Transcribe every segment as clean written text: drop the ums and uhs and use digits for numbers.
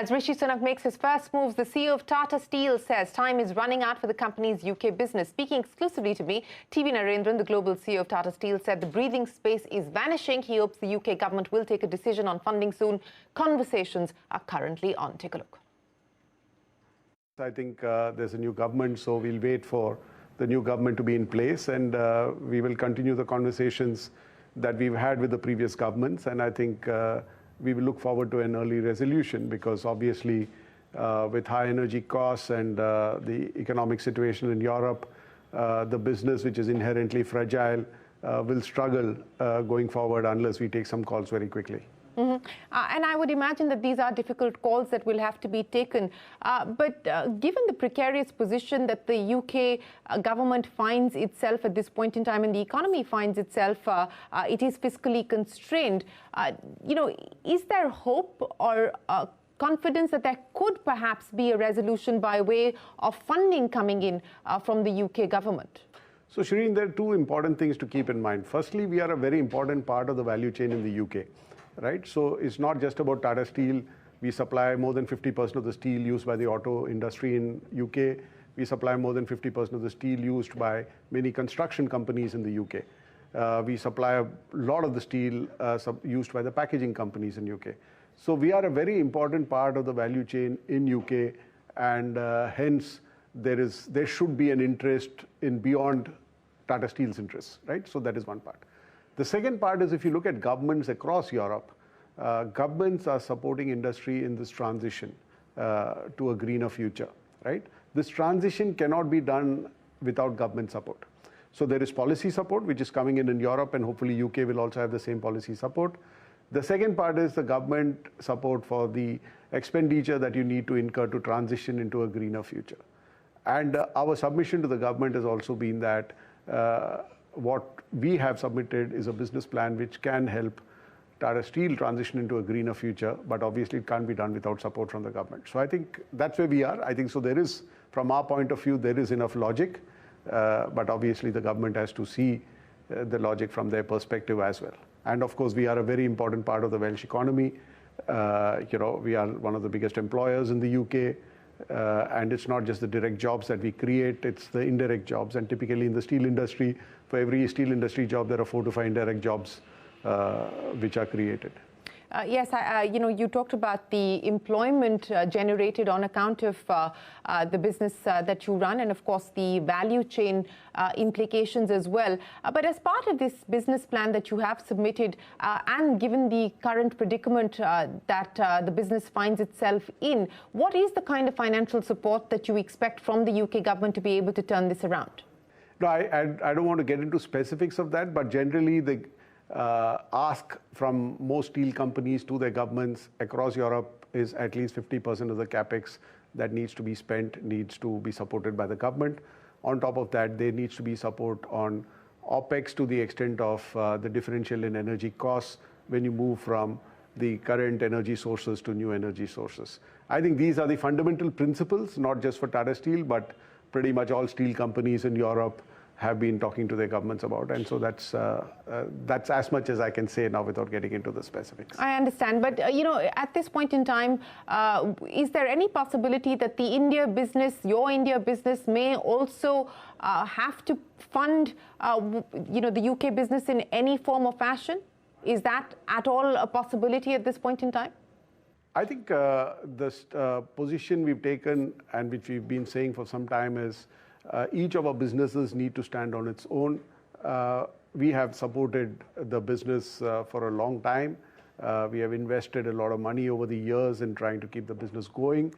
As Rishi Sunak makes his first moves, the CEO of Tata Steel says time is running out for the company's UK business. Speaking exclusively to me, V Narendran, the global CEO of Tata Steel, said the breathing space is vanishing. He hopes the UK government will take a decision on funding soon. Conversations are currently on. Take a look. I think there's a new government, so we'll wait for the new government to be in place, and we will continue the conversations that we've had with the previous governments. And I think we will look forward to an early resolution, because obviously with high energy costs and the economic situation in Europe, the business, which is inherently fragile, will struggle going forward unless we take some calls very quickly. Mm-hmm. And I would imagine that these are difficult calls that will have to be taken. But given the precarious position that the UK government finds itself at this point in time, and the economy finds itself, it is fiscally constrained. Is there hope or confidence that there could perhaps be a resolution by way of funding coming in from the UK government? So, Shereen, there are two important things to keep in mind. Firstly, we are a very important part of the value chain in the UK. Right? So it's not just about Tata Steel. We supply more than 50% of the steel used by the auto industry in UK. We supply more than 50% of the steel used by many construction companies in the UK. We supply a lot of the steel used by the packaging companies in UK. So we are a very important part of the value chain in UK, and hence there should be an interest in beyond Tata Steel's interests, right? So that is one part. The second part is, if you look at governments across Europe, governments are supporting industry in this transition to a greener future, right? This transition cannot be done without government support. So there is policy support, which is coming in Europe, and hopefully UK will also have the same policy support. The second part is the government support for the expenditure that you need to incur to transition into a greener future. And our submission to the government has also been that what we have submitted is a business plan which can help Tata Steel transition into a greener future, but obviously it can't be done without support from the government. So I think that's where we are. I think so there is, from our point of view, there is enough logic, but obviously the government has to see the logic from their perspective as well. And of course, we are a very important part of the Welsh economy. We are one of the biggest employers in the UK. And it's not just the direct jobs that we create, it's the indirect jobs. And typically in the steel industry, for every steel industry job, there are 4 to 5 indirect jobs which are created. Yes, you talked about the employment generated on account of the business that you run, and of course the value chain implications as well. But as part of this business plan that you have submitted, and given the current predicament that the business finds itself in, what is the kind of financial support that you expect from the UK government to be able to turn this around? No, I don't want to get into specifics of that, but generally the ask from most steel companies to their governments across Europe is at least 50% of the capex that needs to be spent needs to be supported by the government. On top of that, there needs to be support on OPEX to the extent of the differential in energy costs when you move from the current energy sources to new energy sources. I think these are the fundamental principles, not just for Tata Steel, but pretty much all steel companies in Europe have been talking to their governments about, and so that's as much as I can say now without getting into the specifics. I understand, but at this point in time, is there any possibility that the India business, your India business, may also have to fund, the UK business in any form or fashion? Is that at all a possibility at this point in time? I think the position we've taken, and which we've been saying for some time, is each of our businesses need to stand on its own. We have supported the business for a long time. We have invested a lot of money over the years in trying to keep the business going.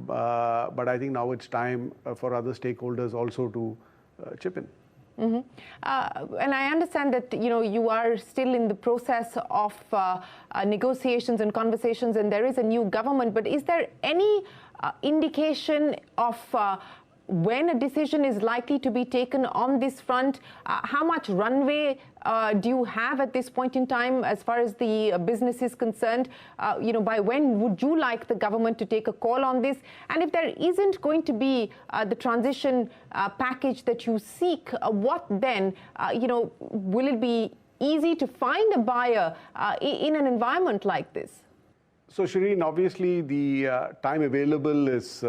But I think now it's time for other stakeholders also to chip in. Mm-hmm. And I understand that you are still in the process of negotiations and conversations, and there is a new government. But is there any indication of when a decision is likely to be taken on this front? How much runway do you have at this point in time as far as the business is concerned? By when would you like the government to take a call on this? And if there isn't going to be the transition package that you seek, what then? Will it be easy to find a buyer in an environment like this? So, Shereen, obviously the time available is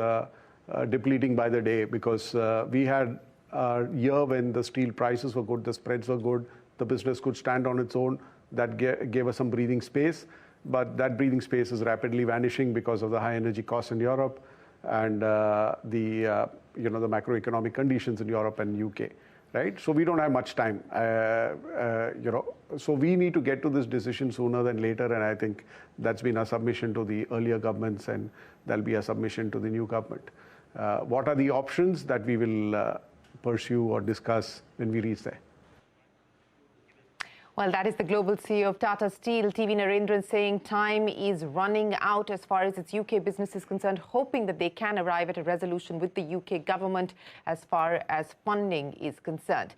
depleting by the day because we had a year when the steel prices were good, the spreads were good, the business could stand on its own. That gave us some breathing space, but that breathing space is rapidly vanishing because of the high energy costs in Europe and the macroeconomic conditions in Europe and UK. Right, so we don't have much time, so we need to get to this decision sooner than later, and I think that's been a submission to the earlier governments, and there'll be a submission to the new government. What are the options that we will pursue or discuss when we reach there? Well, that is the global CEO of Tata Steel, V Narendran, saying time is running out as far as its UK business is concerned, hoping that they can arrive at a resolution with the UK government as far as funding is concerned.